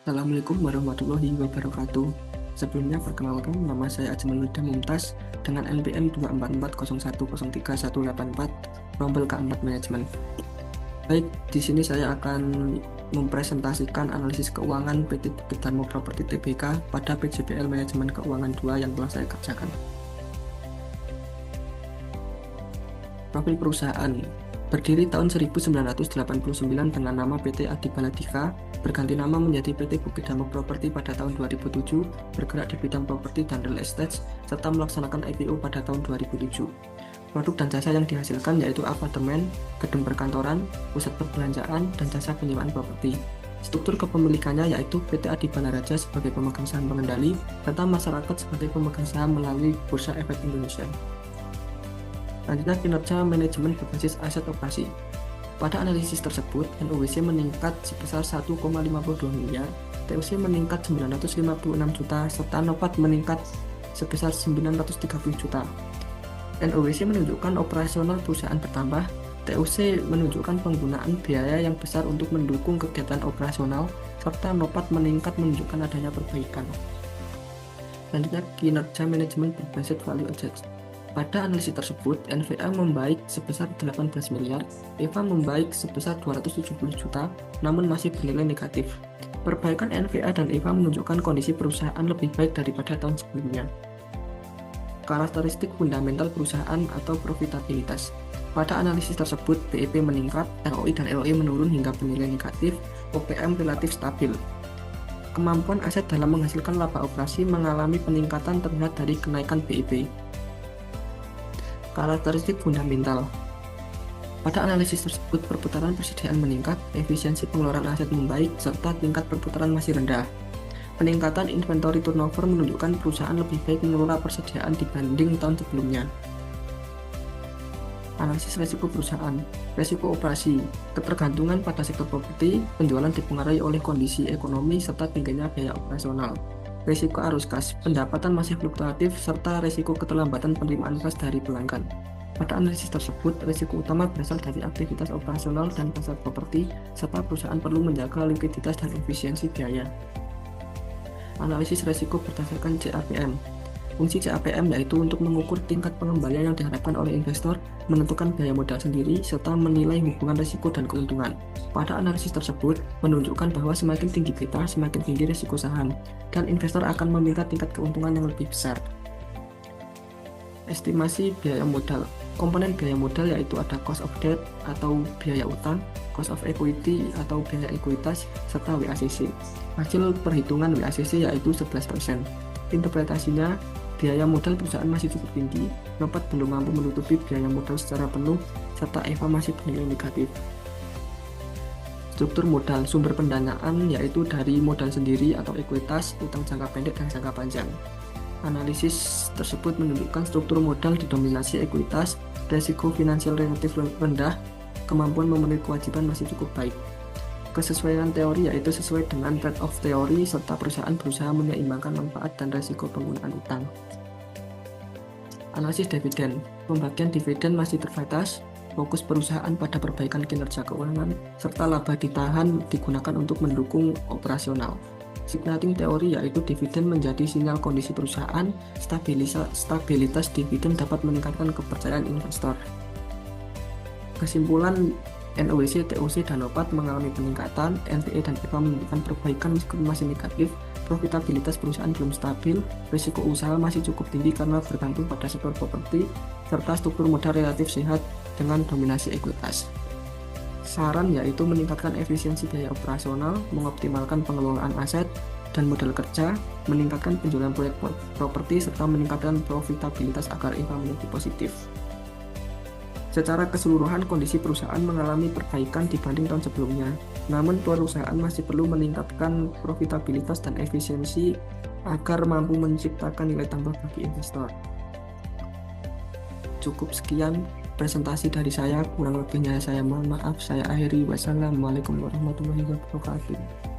Assalamualaikum warahmatullahi wabarakatuh. Sebelumnya perkenalkan, nama saya Ajmal Huda Mumtaz dengan NPM 24401031184, rombel keempat manajemen. Baik, di sini saya akan mempresentasikan analisis keuangan PT Bukit Darmo Property Tbk pada PJBL Manajemen Keuangan 2 yang telah saya kerjakan. Profil perusahaan berdiri tahun 1989 dengan nama PT Adi Baladika, berganti nama menjadi PT Bukit Darmo Property pada tahun 2007, bergerak di bidang properti dan real estate, serta melaksanakan IPO pada tahun 2007. Produk dan jasa yang dihasilkan yaitu apartemen, gedung perkantoran, pusat perbelanjaan, dan jasa penyewaan properti. Struktur kepemilikannya yaitu PT Adi Balaraja sebagai pemegang saham pengendali, serta masyarakat sebagai pemegang saham melalui Bursa Efek Indonesia. Selanjutnya, kinerja manajemen berbasis aset operasi. Pada analisis tersebut, NOWC meningkat sebesar 1,52 miliar, TOC meningkat 956 juta, serta NOPAT meningkat sebesar 930 juta. NOWC menunjukkan operasional perusahaan bertambah, TOC menunjukkan penggunaan biaya yang besar untuk mendukung kegiatan operasional, serta NOPAT meningkat menunjukkan adanya perbaikan. Selanjutnya, kinerja manajemen berbasis value added. Pada analisis tersebut, NVA membaik sebesar 18 miliar, EVA membaik sebesar 270 juta, namun masih bernilai negatif. Perbaikan NVA dan EVA menunjukkan kondisi perusahaan lebih baik daripada tahun sebelumnya. Karakteristik fundamental perusahaan atau profitabilitas. Pada analisis tersebut, BEP meningkat, ROI dan ROE menurun hingga bernilai negatif, OPM relatif stabil. Kemampuan aset dalam menghasilkan laba operasi mengalami peningkatan terlihat dari kenaikan BEP. Karakteristik fundamental. Pada analisis tersebut, perputaran persediaan meningkat, efisiensi pengeluaran aset membaik, serta tingkat perputaran masih rendah. Peningkatan inventory turnover menunjukkan perusahaan lebih baik mengelola persediaan dibanding tahun sebelumnya. Analisis resiko perusahaan. Resiko operasi. Ketergantungan pada sektor properti, penjualan dipengaruhi oleh kondisi ekonomi serta tingginya biaya operasional. Risiko arus kas, pendapatan masih fluktuatif, serta risiko keterlambatan penerimaan kas dari pelanggan. Pada analisis tersebut, risiko utama berasal dari aktivitas operasional dan pasar properti, serta perusahaan perlu menjaga likuiditas dan efisiensi biaya. Analisis risiko berdasarkan CAPM. Fungsi CAPM yaitu untuk mengukur tingkat pengembalian yang diharapkan oleh investor, menentukan biaya modal sendiri, serta menilai hubungan risiko dan keuntungan. Pada analisis tersebut, menunjukkan bahwa semakin tinggi beta, semakin tinggi risiko saham, dan investor akan meminta tingkat keuntungan yang lebih besar. Estimasi biaya modal. Komponen biaya modal yaitu ada cost of debt atau biaya utang, cost of equity atau biaya ekuitas, serta WACC. Hasil perhitungan WACC yaitu 11%. Interpretasinya, biaya modal perusahaan masih cukup tinggi, NOPAT belum mampu menutupi biaya modal secara penuh, serta EVA masih bernilai negatif. Struktur modal, sumber pendanaan yaitu dari modal sendiri atau ekuitas, utang jangka pendek dan jangka panjang. Analisis tersebut menunjukkan struktur modal didominasi ekuitas, risiko finansial relatif rendah, kemampuan memenuhi kewajiban masih cukup baik. Kesesuaian teori yaitu sesuai dengan trade-off teori, serta perusahaan berusaha menyeimbangkan manfaat dan risiko penggunaan utang. Analisis dividen. Pembagian dividen masih terbatas, fokus perusahaan pada perbaikan kinerja keuangan, serta laba ditahan digunakan untuk mendukung operasional. Signaling teori yaitu dividen menjadi sinyal kondisi perusahaan, stabilitas dividen dapat meningkatkan kepercayaan investor. Kesimpulan, NOWC, TOC, dan NOPAT mengalami peningkatan, NVA dan EVA menunjukkan perbaikan meskipun masih negatif, profitabilitas perusahaan belum stabil, risiko usaha masih cukup tinggi karena bergantung pada sektor properti, serta struktur modal relatif sehat dengan dominasi ekuitas. Saran yaitu meningkatkan efisiensi biaya operasional, mengoptimalkan pengelolaan aset dan modal kerja, meningkatkan penjualan proyek properti, serta meningkatkan profitabilitas agar EVA menjadi positif. Secara keseluruhan, kondisi perusahaan mengalami perbaikan dibanding tahun sebelumnya. Namun, perusahaan masih perlu meningkatkan profitabilitas dan efisiensi agar mampu menciptakan nilai tambah bagi investor. Cukup sekian presentasi dari saya, kurang lebihnya saya mohon maaf. Saya akhiri. Wassalamualaikum warahmatullahi wabarakatuh.